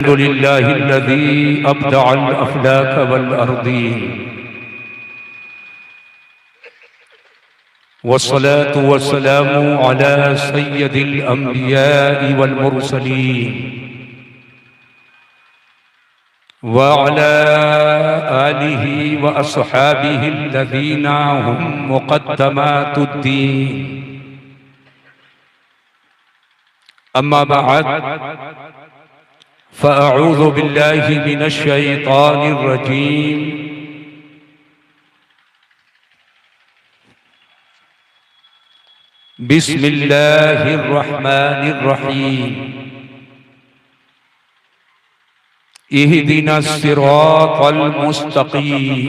अल्हम्दुलिल्लाहिल्लज़ी अब्दअल अफ़लाक वल अर्दीन वस्सलातु वस्सलामु अला सय्यदिल अंबिया'i वल मुरसलीन व अला आलिहि व अस्हाबिहिल्लज़ीना हुम मुक़द्दमातुद्दीन अम्मा बअद फ़अऊज़ु बिल्लाहि मिनश शैतानिर रजीम बिस्मिल्लाहिर रहमानिर रहीम इहदिनस सिरातल मुस्तक़ीम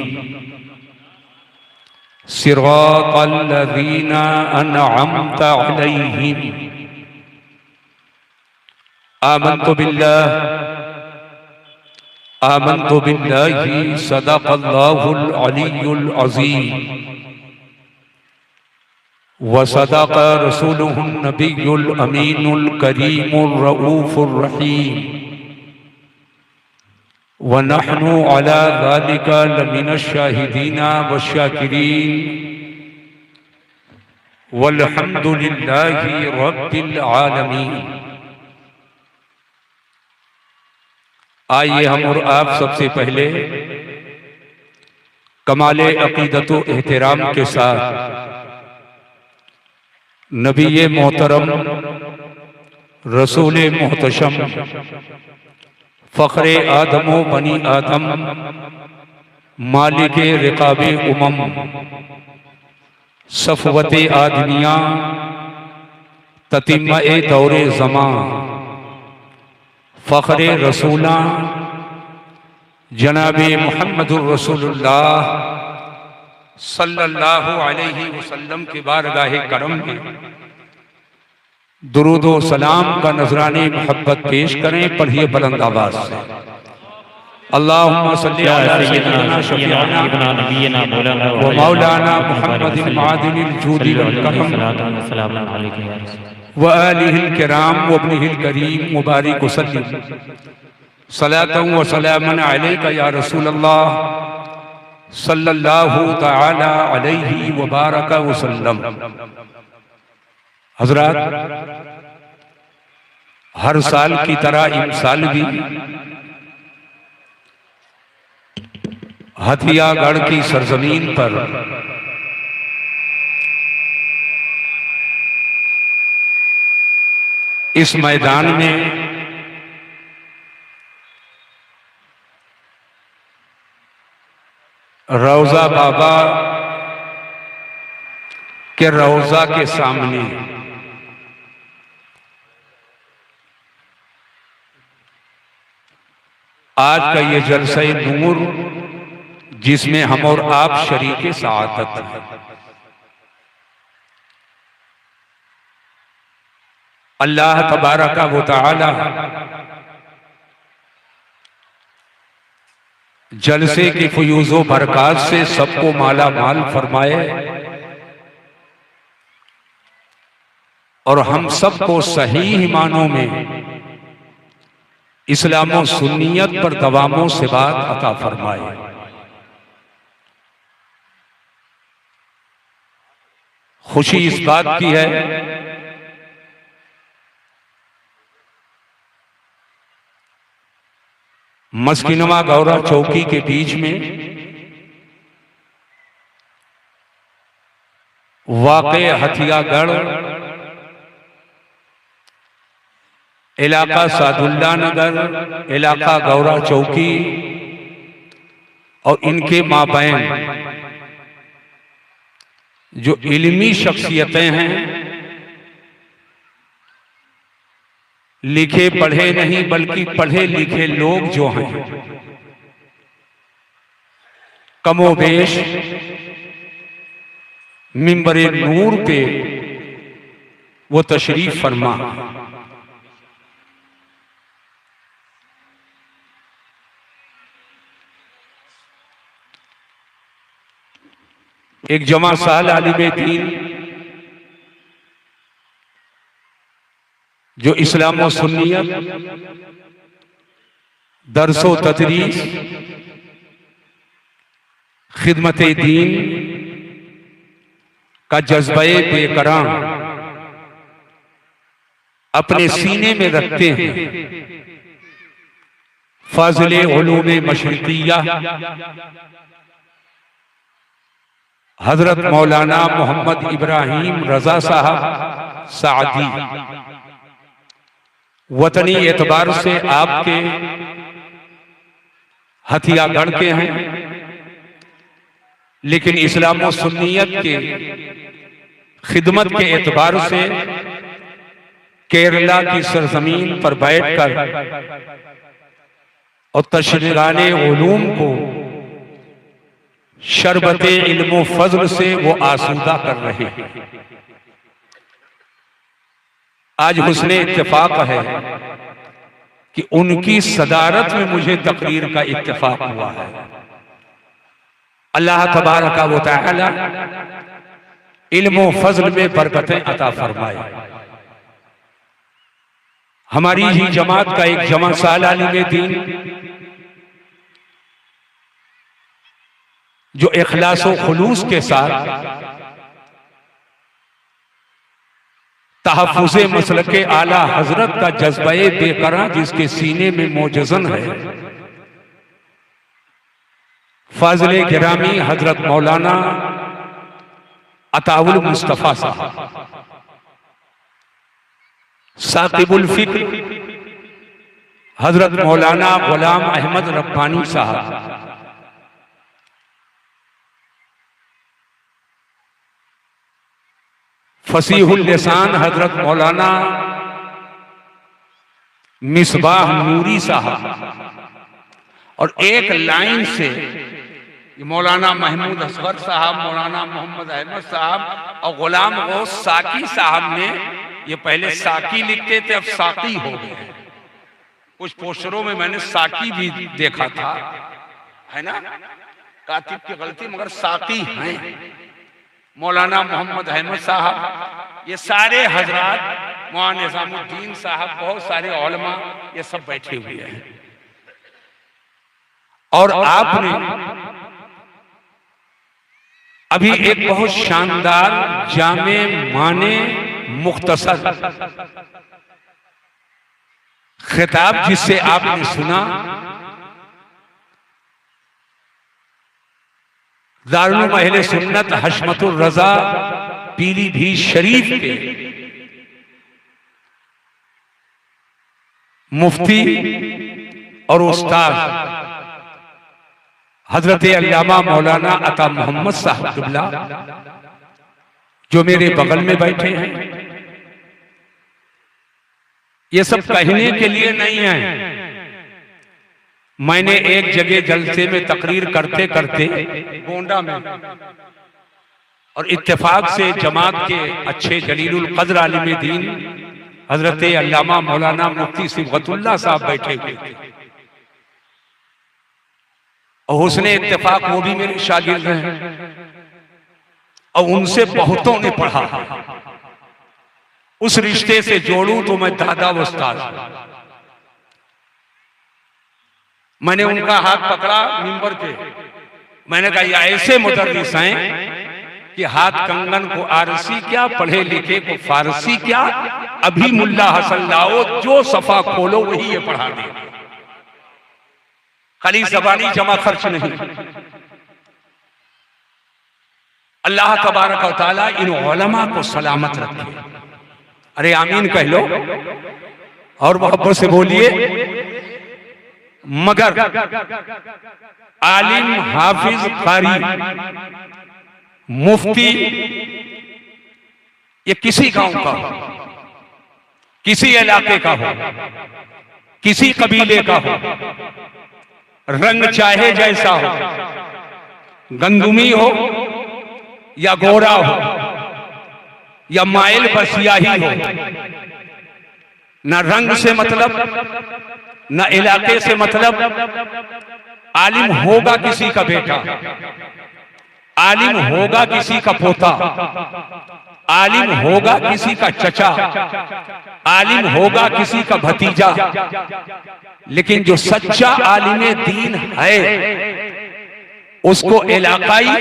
सिरातल लज़ीना अनअमत अलैहिम आमन्तु बिल्लाहि सदक़ल्लाहुल अलियुल अज़ीम व सदक़ रसूलुहुन नबियुल अमीनुल करीमुर रऊफ़ुर रहीम व नहनु अला ज़ालिका लमिनश शाहिदीना वश्शाकिरीन वल्हम्दुलिल्लाहि रब्बिल आलमीन। आइए हम और आप सबसे पहले कमाले अक़ीदत व एहतराम के साथ नबी मोहतरम रसूल मोहतशम फ़ख्रे आदम व बनी आदम मालिक रिक़ाब उमम सफ़वत आदमिया ततिम्मा दौरे ज़मां फ़ख्रे रसूला जनाबे मुहम्मदुर रसूलुल्लाह सल्लल्लाहु अलैहि वसल्लम के बारगाह करम में दुरूद व सलाम का नजराने मोहब्बत पेश करें। पढ़िए बुलंद आवाज से अल्लाहुम्मा सल्ली अला सय्यिदना शफीअना व मौलाना मुहम्मदिन मादिनिल जूदि वल करम व आलिहिल किराम व इब्निहिल करीम मुबारिक वसल्लम सलातन व सलामन अलैका या रसूलल्लाह सल्लल्लाहु तआला अलैहि व बारक वसल्लम। हज़रात, हर साल की तरह इस साल भी हथियागढ़ की सरजमीन पर इस मैदान में रौजा बाबा के रौजा के सामने आज का ये जलसा नूर जिसमें हम और आप शरीके सआदत हैं, अल्लाह तबारका व तआला जलसे की फयूज़ो बरक़ात से सबको माला माल फरमाए और हम सबको सही मानों में इस्लाम और सुन्नियत पर दवामों से बात अता फरमाए। खुशी इस बात की है मस्किनवा गौरा चौकी के बीच में वाक़े हथियागढ़ इलाका सादुल्ला नगर, इलाका गौरा चौकी और इनके माबैन जो इल्मी शख्सियतें हैं, लिखे पढ़े नहीं बल्कि पढ़े लिखे लोग जो हैं, कमोबेश मिंबरे नूर पे वो तशरीफ फरमा। एक जमा साल आलिम दीन जो इस्लाम और सुन्नियत दरसो तदरीस, खिदमत दीन का जज्बे बेकरार अपने सीने में रखते हैं। फाज़िले उलूम मशरिकिया हजरत मौलाना मोहम्मद इब्राहिम रजा साहब सादी वतनी एतबार से आपके हथियागढ़ के हैं, लेकिन इस्लाम और सुन्नियत के खिदमत के एतबार से केरला की सरजमीन पर बैठकर और तशरीगाने उलूम को शरबते इल्म फजल से वो आसूदा कर रहे हैं। आज हुस्ने इत्तेफाक है कि उनकी सदारत में मुझे तकरीर का इत्तेफाक हुआ है। अल्लाह तबारक व तआला इल्म फजल में बरकतें अता फरमाए। हमारी ही जमात का एक जमा साल आलिम दीन जो इखलास व खुलूस के साथ तहफ़्फ़ुज़े मसलके आला हजरत का जज्बे बेकरार जिसके सीने में मौजज़न है, फाज़िले गिरामी हजरत मौलाना अताउल मुस्तफ़ा साहब, साकिबुल फ़िक्र हजरत मौलाना गुलाम अहमद रब्बानी साहब, फसीहुल लिसान हजरत मौलाना मिसबाह नूरी साहब, और एक लाइन से मौलाना महमूद असगर साहब, मौलाना मोहम्मद अहमद साहब और गुलाम गौस साकी साहब ने, ये पहले साकी लिखते थे अब साकी हो गए। कुछ पोस्टरों में मैंने साकी भी देखा था, है ना, कातिब की गलती, मगर साकी हैं। मौलाना मोहम्मद अहमद साहब, ये सारे हजरात, मौलाना निजामुद्दीन साहब, बहुत सारे उलमा, ये सब बैठे हुए हैं। और आपने अभी एक बहुत शानदार जामे माने मुख्तसर खिताब जिससे आपने सुना, दारुल अहले सुन्नत हशमतुर रजा पीलीभीत शरीफ के मुफ्ती और उस्ताद हजरत अल्लामा मौलाना अता मोहम्मद साहब क़िबला, जो मेरे बगल में बैठे हैं, ये सब कहने के लिए नहीं है। मैंने एक जगह जलसे में तकरीर करते करते गोंडा में, और इत्तेफाक से जमात के अच्छे जलीलुल क़द्र आलिम दीन हजरत अल्लामा मौलाना मुफ्ती सिबगतुल्लाह साहब बैठे हुए थे, और हुस्ने इत्तेफाक वो भी मेरे शागिर्द हैं, और उनसे बहुतों ने पढ़ा। उस रिश्ते से जोड़ूं तो मैं दादा उस्ताद। मैंने उनका हाथ पकड़ा मिंबर पे, मैंने कहा ये ऐसे मुदर्रिस हैं कि हाथ कंगन को आरसी क्या, पढ़े लिखे को फारसी क्या, अभी मुल्ला हसन लाओ, जो सफा खोलो वही ये पढ़ा दे, खाली ज़बानी जमा खर्च नहीं। अल्लाह तबारक व तआला इन उलमा को सलामत रखे। अरे आमीन कह लो और मोहब्बत से बोलिए। मगर आलिम, हाफिज, कारी, मुफ्ती, ये किसी गांव का हो, किसी इलाके का हो, किसी कबीले का हो, रंग चाहे जैसा हो, गंदुमी हो या गोरा हो या माइल बसियाही हो, न रंग से मतलब न इलाके से मतलब, आलिम होगा किसी का बेटा, आलिम होगा किसी का पोता, आलिम होगा किसी का चचा, आलिम होगा किसी का भतीजा, लेकिन जो सच्चा आलिम दीन है उसको इलाकाई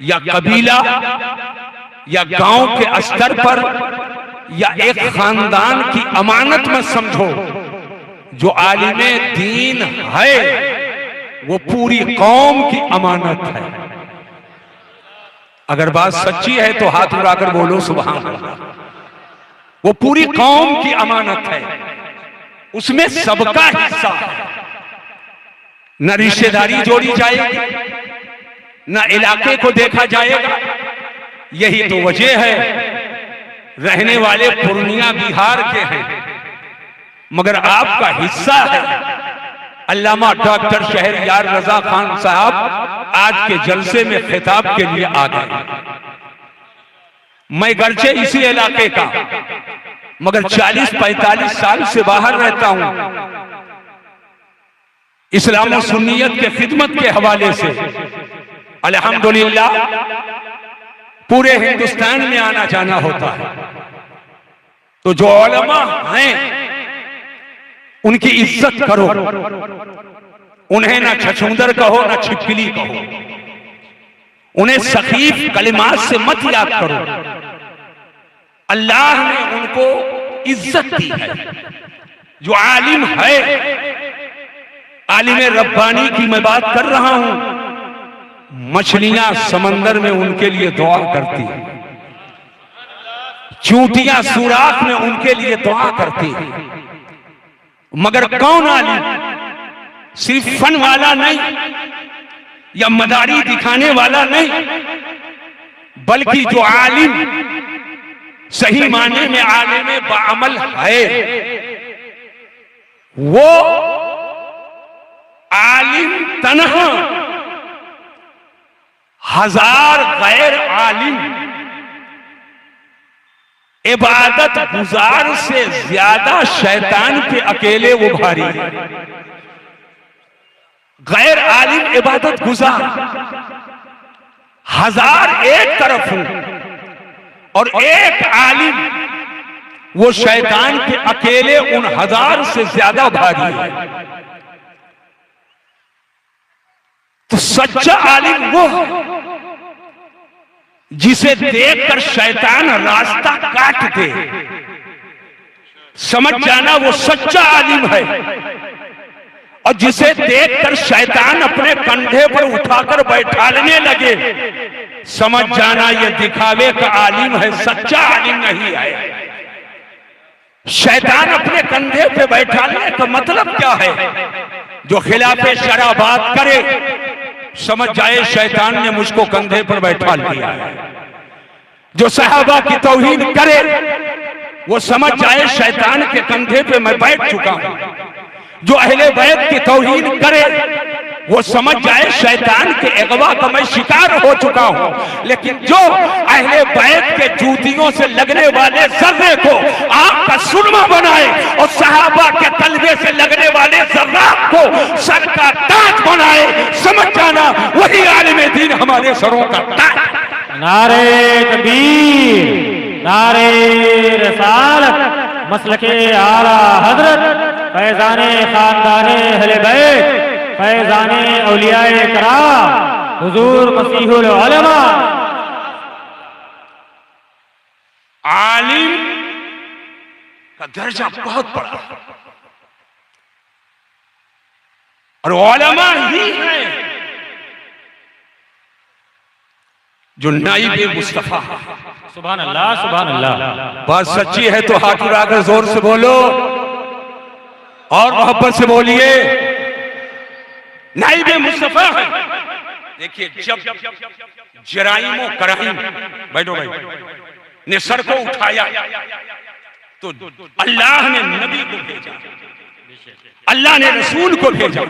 या कबीला या गांव के स्तर पर या एक खानदान की अमानत में समझो। जो आलिम दीन है वो पूरी कौम की अमानत है। अगर बात सच्ची है तो हाथ उठाकर बोलो सुभान अल्लाह। वो पूरी कौम की अमानत है, उसमें सबका हिस्सा है। न रिश्तेदारी जोड़ी जाएगी, न इलाके को देखा जाएगा। यही तो वजह है, रहने वाले पूर्णिया बिहार के हैं मगर आपका हिस्सा है। अल्लामा डॉक्टर शहरयार रजा खान साहब आज के जलसे में खिताब के लिए आ गए। मैं गर्चे इसी इलाके का मगर 40-45 साल से बाहर रहता हूं। इस्लाम और सुन्नियत के खिदमत के हवाले से अल्हम्दुलिल्लाह पूरे हिंदुस्तान में आना जाना होता है। तो जो उलमा हैं उनकी इज्जत करो, उन्हें ना छछूंदर कहो ना छिपकली कहो, उन्हें सखीफ कलिमात से मत याद करो। अल्लाह ने उनको इज्जत दी है। जो आलिम है, आलिम रब्बानी की मैं बात कर रहा हूं, मछलियां समंदर में उनके लिए दुआ करती है, चूंटियां सुराख में उनके लिए दुआ करती है। मगर कौन आलिम? सिर्फ फन वाला नहीं या मदारी दिखाने वाला नहीं, बल्कि जो आलिम सही माने में आलिम बाअमल है, वो आलिम तन्हा हजार गैर आलिम इबादत गुजार से ज्यादा शैतान के अकेले वो भारी है। गैर आलिम इबादत गुजार हजार एक तरफ हूं और एक आलिम वो शैतान के अकेले उन हजार से ज्यादा भारी है। तो सच्चा आलिम वो जिसे देखकर शैतान रास्ता काट दे, समझ जाना वो सच्चा आलिम है। और जिसे देखकर शैतान अपने कंधे पर उठाकर बैठाने लगे, समझ जाना ये दिखावे का आलिम है, सच्चा आलिम नहीं है। शैतान अपने कंधे पे बैठाने का मतलब क्या है? जो खिलाफे शरा बात करे समझ जाए शैतान ने मुझको कंधे पर बैठा लिया है। जो सहाबा की तौहीन करे वो समझ जाए शैतान के कंधे पे मैं बैठ चुका हूं। जो अहले बैत की तौहीन करे वो समझ जाए शैतान के अगवा का मैं शिकार हो चुका हूं। लेकिन जो अहले बैत के जूतियों से लगने वाले जर्रे को आग का सुरमा बनाए और सहाबा के तलवे से लगने वाले जर्रात को सर का ताज बनाए, समझ जाना वही आलिम दीन हमारे सरों का ताज। नारे तकबीर, नारे रिसालत, मसलके आला हजरत, फैजाने खानदाने अहले बैत, फैजाने औलियाए कराम, हुजूर मसीहुल उलमा। आलिम का दर्जा बहुत बड़ा और उलमा ही है जो नाइब मुस्तफा। सुभान अल्लाह, सुभान अल्लाह। बात सच्ची है तो हाथ उठाकर जोर से बोलो और मोहब्बत से बोलिए, नाइब मुस्तफा है। देखिए जब जराइमो कराइम, बैठो भाई, ने सर को उठाया तो अल्लाह ने नबी को भेजा। अल्लाह ने रसूल को भेजा,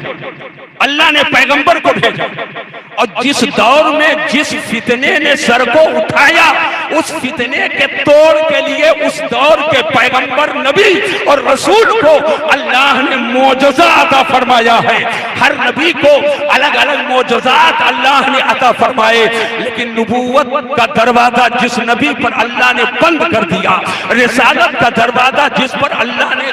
अल्लाह ने पैगंबर को भेजा, और जिस दौर में जिस फितने ने सर को उठाया, उस फितने के तोड़ के लिए उस दौर के पैगंबर, नबी और रसूल को अल्लाह ने मोजज़ा अता फरमाया है। हर नबी को अलग अलग मोजज़ात अल्लाह ने अता फरमाए, लेकिन नबूवत का दरवाजा जिस नबी पर अल्लाह ने बंद कर दिया, रिसालत का दरवाजा जिस पर अल्लाह ने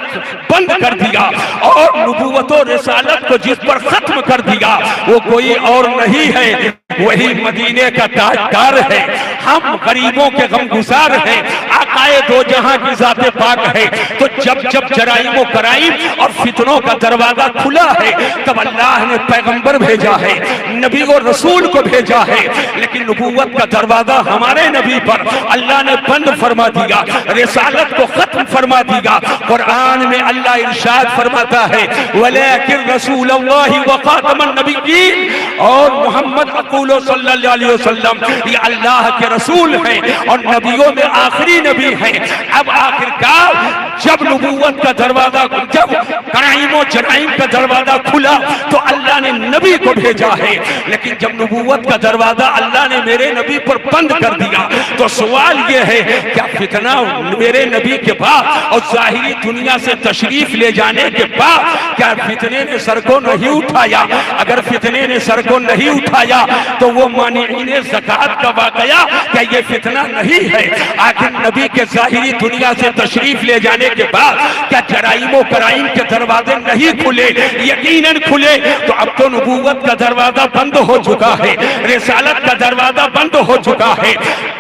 बंद कर दिया, और नबूवत और रिसालत को जिस पर खत्म कर दिया, वो कोई और नहीं है, वही मदीने का ताजदार है। हम गरीबों के गमगुसार हैं, आकाए दो जहां की ज़ाते पाक है। तो जब जब जराइम कराइम और फितनों का दरवाजा खुला है, तब अल्लाह ने पैगंबर भेजा है, नबी और रसूल को भेजा है। लेकिन नबूवत का दरवाजा हमारे नबी पर अल्लाह ने बंद फरमा दिया, रिसालत को खत्म फरमा दिया। कुरान में अल्लाह इरशाद फरमाता है, वलाकिन रसूलुल्लाहि व खातमुन नबिय्यीन, और मोहम्मद अक़ूलो सल्लल्लाहु अलैहि वसल्लम ये अल्लाह के रसूल हैं और नबियों में आखिरी नबी हैं। अब आखिरकार जब नबूवत का दरवाजा, जब कराइम और जराइम का दरवाजा खुला, तो अल्लाह ने नबी को भेजा है। लेकिन जब नबूवत का दरवाजा अल्लाह ने मेरे नबी पर बंद कर दिया, तो सवाल ये है, क्या फितना मेरे नबी के बाद और जाहिरी दुनिया से तशरीफ ले जाने के बाद क्या फितने ने सर को नहीं उठाया? अगर फितने ने सर को नहीं उठाया तो वो मानिईने ज़कात का वाकया क्या ये फितना नहीं है? आखिर नबी के जाहिरी दुनिया से तशरीफ ले जाने के बाद क्या जराइम और कराइम के दरवाजे नहीं खुले? यकीनन खुले। तो अब तो नबूवत का दरवाजा बंद हो चुका है, रिसालत का दरवाजा बंद हो चुका है।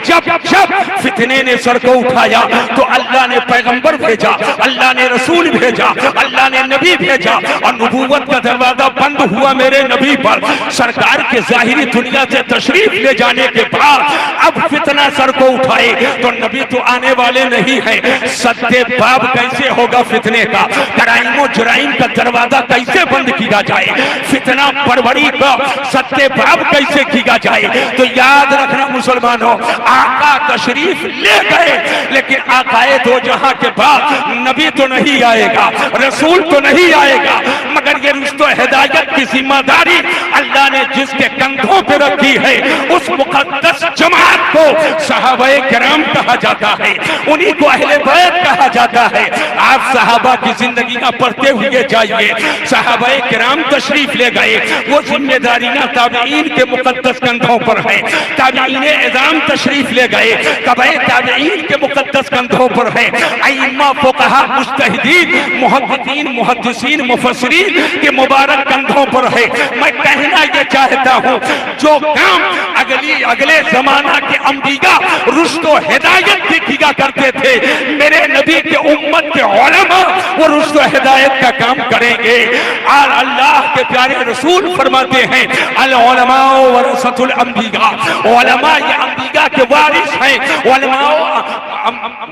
जब जब फितने ने सर को उठाया तो अल्लाह ने पैगंबर भेजा, अल्लाह ने रसूल भेजा, अल्लाह ने नबी भेजा, और नबूवत का दरवाजा बंद हुआ मेरे नबी पर। सरकार के जाहिरी दुनिया से तशरीफ ले जाने के बाद अब फितना सर को उठाए तो नबी तो आने वाले नहीं है। सत्ते बाब कैसे होगा फितने का? कराइम जुराइम का दरवाजा कैसे बंद किया जाए? फितना परवरी का सत्ते बाब कैसे किया जाए? तो याद रखना मुसलमानों, आका तशरीफ ले गए, लेकिन आकाए दो जहां के बाद नबी तो नहीं आएगा, रसूल तो नहीं आएगा, मगर ये रिश्तो हिदायत की जिम्मेदारी अल्लाह ने जिसके कंधों पे रखी है, उस मुकद्दस जमात को सहाबाए किराम कहा जाता है, उन्हीं को अहले बैत कहा जाता है। आप सहाबा की जिंदगियां पढ़ते हुए जाइए। सहाबाए किराम तशरीफ ले गए, वो जिम्मेदारियां ताबईन के मुकद्दस कंधों पर है। ताबईन इज़ाम तशरीफ ले गए, तबई ताबईन के मुकद्दस कंधों पर है। अइम्मा फुक़हा मुज्तहिदीन मुहद्दिसीन मुहद्दिसीन मुफस्सिरीन के मुबारक कंधों पर है। मैं कहना ये चाहता हूँ, जो काम अगले जमाना के अंबिया रुश्द हिदायत भी किया करते थे, मेरे नबी के उम्मत के उलमा वो रुश्द हिदायत का काम करेंगे। और अल्लाह के प्यारे रसूल फरमाते हैं, अल उलमा वरसतुल अंबिया, उलमा ये अंबिया के वारिस हैं।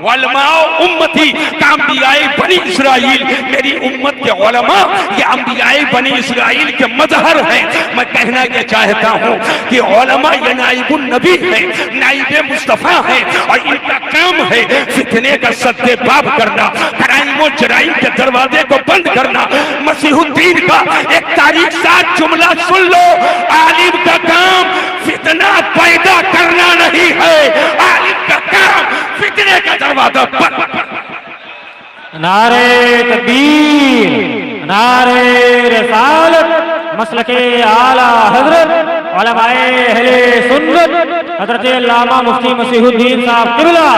उलमा उम्मती का अंबियाए बनी इसराइल, मेरी उम्मत के उलमा ये अंबियाए बनी इसराइल के मजहर हैं। मैं कहना ये चाहता हूँ कि उलमा ये नाइबुन नबी है, नाइबे मुस्तफा है, और इनका काम है फितने का सद्दे बाब करना, कराइम और जराइम के दरवाजे को बंद करना। मसीहुद्दीन का एक तारीख साथ जुमला सुन लो, आलिम का काम फितना पैदा करना नहीं है, आलिम का काम फितने का दरवाजा बंद करना। नारे तकबीर, नारे रिसालत, मसलके आला हजरत उलमाए अहले सुन्नत हजरत अल्लामा मुफ्ती मसीहुद्दीन साहब किबला।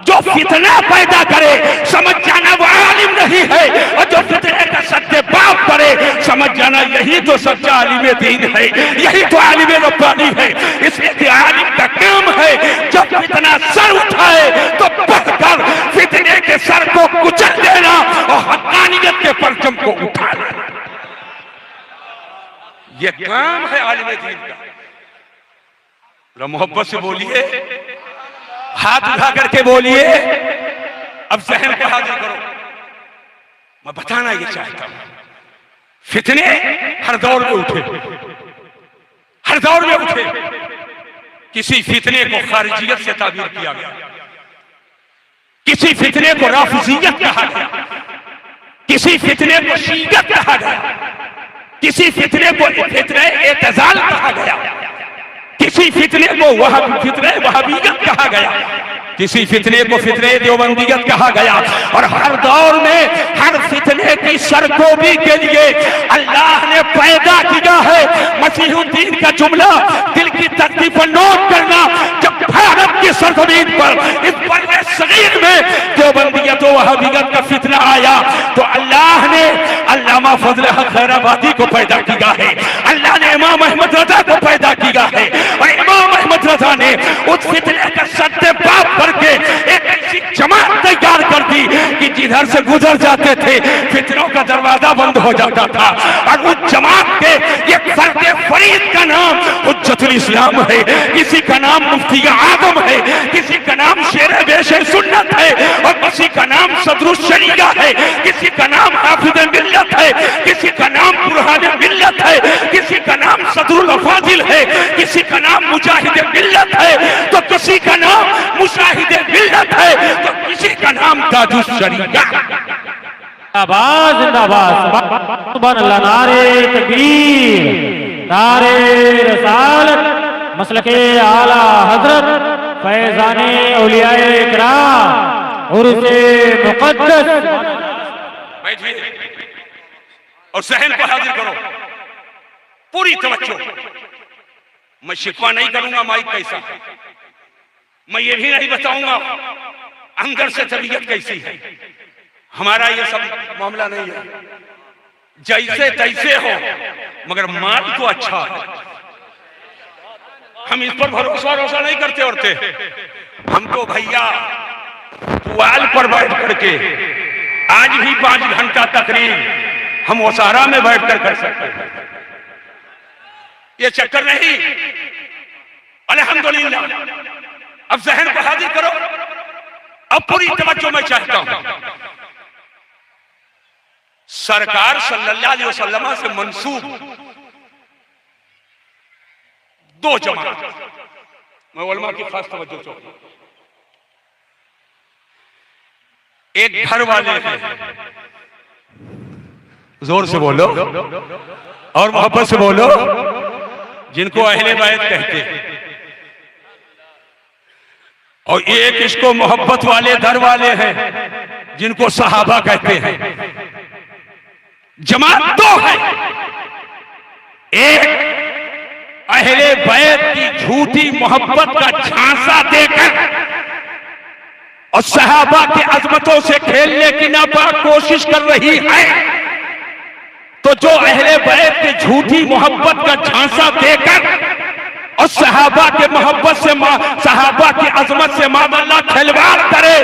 जो फितना पैदा करे समझ जाना वो आलिम नहीं है, और जो फितने का सत्य बाप करे समझ जाना यही तो सच्चा आलिम दीन है, यही तो आलिम रब्बानी है। इसलिए कि आलिम का काम है जब फितना सर उठाए तो बढ़कर फितने के सर को कुचल देना और हक्कानियत के परचम को उठा लेना। ये काम है आलिम दीन का। मोहब्बत से बोलिए, हाथ उठा करके बोलिए, अब जहन को हाजिर करो। मैं बताना ये चाहता हूं, फितने हर दौर में उठे, हर दौर में उठे। किसी फितने को खारिजियत से ताबीर किया गया, किसी फितने को राफिजियत कहा गया, किसी फितने को शीयत कहा गया, किसी फितने को फितने एतजाल कहा गया, किसी फितने को फितने वहाबियत कहा गया, किसी फितने को फितने देवबंदियत कहा गया। और हर दौर में हर फितने की सरकोबी के लिए अल्लाह ने पैदा किया है मसीहुद्दीन का जुमला दिल की तख्ती पर नोट करना। जब भारत की सरजमीन पर इस बर्रे सगीर में देवबंदियत और वहाबियत का फितना आया तो अल्लाह ने अल्लामा फजल हक खैराबादी को पैदा किया है, अल्लाह ने इमाम अहमद रजा को पैदा किया है। और इमाम अहमद रजा ने उस फितने का सत्ते बाप करके एक ऐसी जमात तैयार कर दी कि जिधर से गुजर जाते थे फितनों का दरवाजा बंद हो जाता था। और उस जमात के एक फर्द फरीद का नाम हुज्जतुल इस्लाम है, किसी का नाम मुफ्ती आजम है, किसी का नाम शेर बेश सुन्नत है, और किसी का नाम सदरुल शरिया है, किसी का नाम हाफिज मिल्लत है, किसी का नाम बुरहान मिल्लत है, किसी का नाम सदरुल अफाजिल है, किसी का नाम मुजाहिद मिल्लत है, तो किसी का नाम मुशाहिद मिल्लत है, तो किसी का नाम ताजुश शरीया। जिंदाबाद जिंदाबाद सुभान अल्लाह, नारे तकबीर, नारे रसालत, मसलके आला हजरत फैजाने औलियाए किराम उर्से मुक़द्दस। बैठिए और सहन को हाजिर करो, पूरी तवज्जो। मैं शिकवा नहीं करूंगा माइक कैसा, मैं ये भी नहीं बताऊंगा अंदर से तबीयत कैसी है। हमारा ये सब मामला नहीं है, जैसे तैसे हो मगर माल तो अच्छा है। हम इस पर भरोसा नहीं करते औरते, हम तो भैया पुआल पर बैठ करके आज भी 5 घंटा तकरीर हम ओसारा में बैठकर कर सकते हैं। ये चक्कर नहीं। अल्हम्दुलिल्लाह, अब जहन को हाजिर करो, अब पूरी तवज्जो मैं चाहता हूं। सरकार सल्लल्लाहु अलैहि वसल्लम से मंसूब 2 जमात, मैं उलमा की खास तवज्जो चाहूंगा। एक घर वाले हैं, जोर से बोलो और मोहब्बत से बोलो, जिनको अहले बैत कहते हैं, और एक इसको मोहब्बत वाले दर वाले हैं जिनको सहाबा कहते हैं। जमात 2 है, एक अहले बैत की झूठी मोहब्बत का झांसा देकर और सहाबा की अजमतों से खेलने की नापाक कोशिश कर रही है। तो जो अहले बैत की झूठी मोहब्बत का झांसा देकर और सहाबा के मोहब्बत से सहाबा की अजमत से मामला खिलवाड़ करे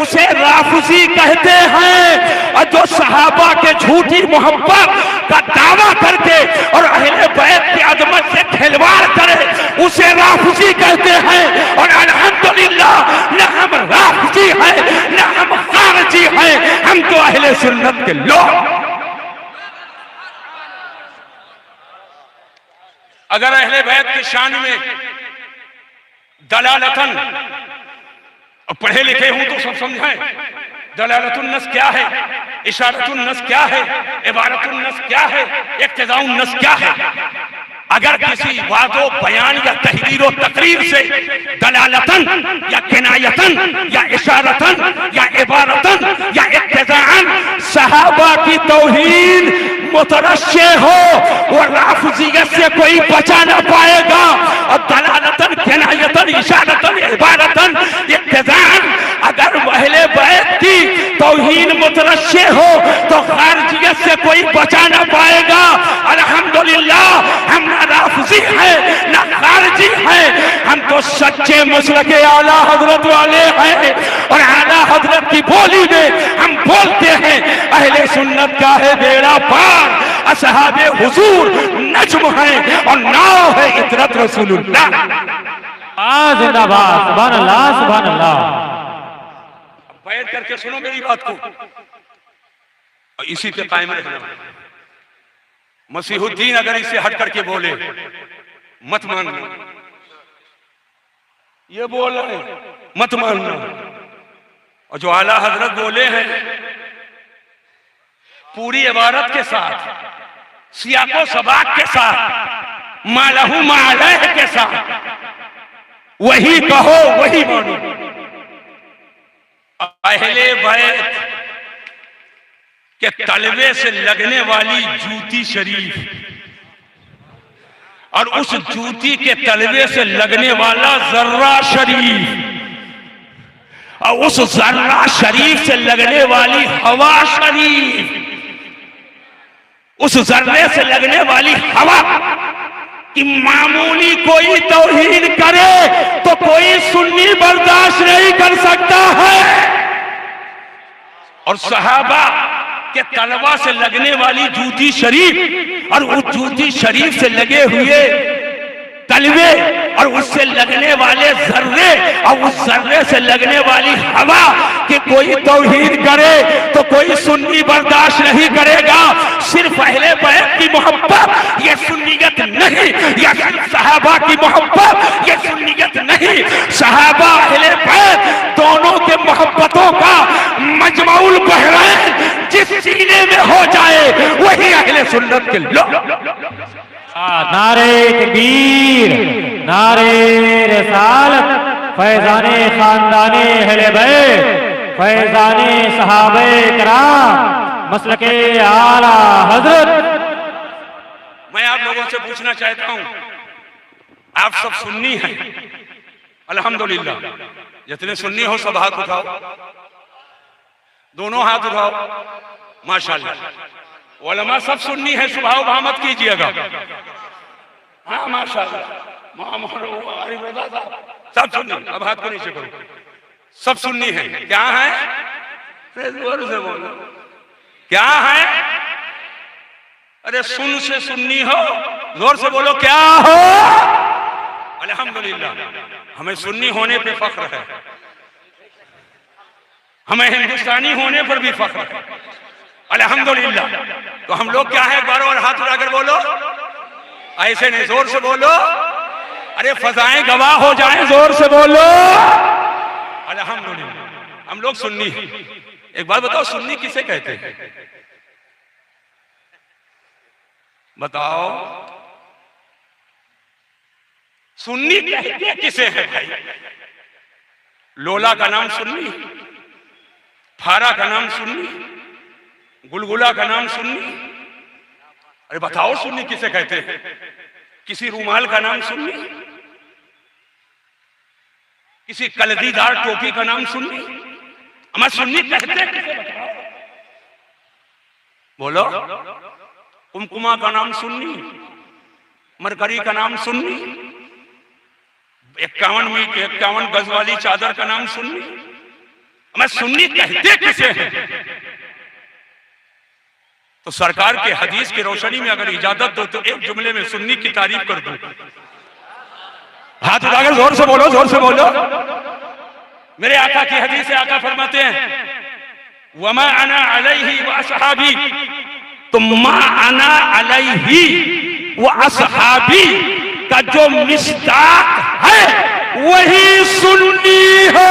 उसे राफिजी कहते हैं। और जो सहाबा के झूठी मोहब्बत का दावा करके और अहले बैत की अजमत से खिलवाड़ करे उसे राफिजी कहते हैं। और अल्हम्दुलिल्लाह न हम राफिजी हैं न हम खारजी हैं, हम तो अहले सुन्नत के लोग। अगर अहले बैत की शान में दलालतन, और पढ़े लिखे हूं तो सब समझाएं, दलालतुन नस क्या है, इशारतुन नस क्या है, इबारतुन नस क्या है, इक्तिजाउन नस क्या है। अगर किसी वादो बयान या तहरीर और तकरीर से दलालतन या किनायतन या इशारतन या इबारतन या इक्तिजाअन सहाबा की तौहीन मुतरश्शे हो, वो राफिजियत से कोई बचा ना पाएगा। और दलालतन किनायतन इशारतन इबारतन इक्तिजाअन अगर अहले बैत की तौहीन मुतरश्शे हो तो खारजियत से कोई बचा ना पाएगा। अल्हम्दुलिल्लाह, हम ना राफिजी हैं ना खारजी हैं, हम तो सच्चे मसलके आला हजरत वाले हैं। और आला हजरत की बोली में हम बोलते हैं अहले सुन्नत का है बेड़ा पार, असहाबे हुजूर नज्म है और नाव है इतरत रसूलुल्लाह। जिंदाबाद, सुभान अल्लाह सुभान अल्लाह। बैठ करके सुनो मेरी बात को और इसी पे कायम रहना। मसीहुद्दीन अगर इससे हट करके बोले मत मानना, ये बोल रहे मत मानना। और जो आला हजरत बोले हैं पूरी इबारत के साथ, सियाको सबाक के साथ, मालहू मालह के साथ, वही कहो वही मानो। अहले बैत के तलवे से लगने वाली जूती शरीफ और उस जूती के तलवे से लगने वाला जर्रा शरीफ और उस जर्रा शरीफ से लगने वाली हवा शरीफ, उस जर्रे से लगने वाली हवा कि मामूली कोई तौहीन करे तो कोई सुन्नी बर्दाश्त नहीं कर सकता है। और सहाबा के तलवा से लगने वाली जूती शरीफ और उस जूती शरीफ से लगे हुए तलवे और उससे लगने वाले जर्रे और उस जर्रे से लगने वाली हवा कि कोई तौहीन करे तो कोई सुन्नी बर्दाश्त नहीं करेगा। सिर्फ अहले बैत की मोहब्बत ये सुन्नियत नहीं, या सिर्फ सहाबा की मोहब्बत ये सुन्नियत नहीं। सहाबा अहले बैत दोनों के मोहब्बतों का मजमऊल बहरैन जिस सीने में हो जाए वही अहले सुन्नत के लोग। नारे तकबीर, नारे रिसालत, फैजाने खानदाने अहले बैत, फैजाने सहाबे कराम, मसलके आला हजरत। मैं आप लोगों से पूछना चाहता हूं, आप सब सुन्नी हैं अल्हम्दुलिल्लाह, जितने सुन्नी हो सब हाथ उठाओ, दोनों हाथ उठाओ माशाल्लाह। उलमा सब सुन्नी है, सुभाव भामत कीजिएगा। हाँ माशाल्लाह, सब सुन्नी, अब हाथ को नीचे करो, सब सुन्नी है। क्या है? जोर से बोलो, क्या है? अरे सुन से सुन्नी हो, जोर से बोलो क्या हो? अल्हम्दुलिल्लाह, हमें सुन्नी होने पे फख्र है, हमें हिंदुस्तानी होने पर भी फख्र है अल्हम्दुलिल्लाह। तो हम लोग क्या है, एक बार और हाथ उठाकर बोलो, ऐसे नहीं, जोर से बोलो, अरे फजाएं गवाह हो जाएं, जोर से बोलो अल्हम्दुलिल्लाह। हम लोग सुन्नी। एक बात बताओ, सुन्नी किसे कहते हैं? बताओ, सुन्नी कहते किसे है भाई? लोला का नाम सुन्नी, फारा का नाम सुन्नी, गुलगुला का नाम सुन्नी। अरे बताओ सुन्नी किसे कहते हैं? किसी रूमाल का नाम सुन्नी, किसी कलदीदार टोपी का नाम सुन्नी। हमारे सुन्नी कहते हैं किसे? बताओ, बोलो। कुमकुमा का नाम सुन्नी, मरकरी का नाम सुन्नी, 51 गज वाली चादर का नाम सुन्नी। हमें सुन्नी कहते किसे हैं? तो सरकार के हदीस की रोशनी में अगर इजाजत दो तो एक जुमले में सुन्नी की तारीफ कर दो। हाथ उठाकर जोर से बोलो, जोर से बोलो। मेरे आका की हदीस से आका फरमाते हैं, वमा अना अलैहि व असहाबी, तो मा अना अलैहि व असहाबी का जो मिस्दाक है वही सुन्नी है।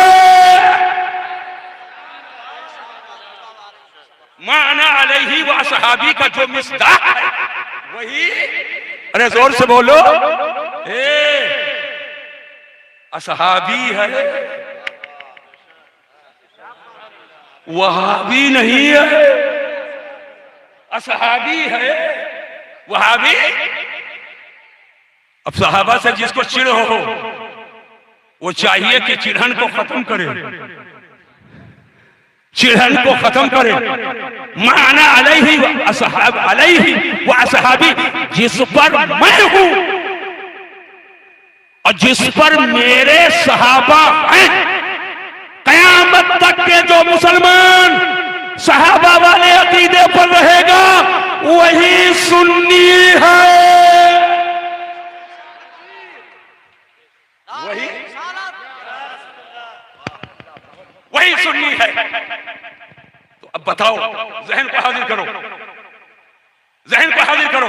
माना अलैहि व असहाबी का जो मिस्दाक है वही, अरे जोर से बोलो, असहाबी है, वहाबी नहीं है, असहाबी है, वहाबी। अब सहाबा से जिसको चिढ़ हो वो चाहिए कि चिढ़न को खत्म करे, चिढ़न को खत्म करे। माना अलैहि व असहाब, अलैहि व असहाबी, जिस पर मैं हूं और जिस पर मेरे सहाबा हैं, कयामत तक के जो मुसलमान सहाबा वाले अकीदे पर रहेगा वही सुन्नी है, वही सुन्नी है। तो अब बताओ, जहन को हाजिर करो, जहन को हाजिर करो।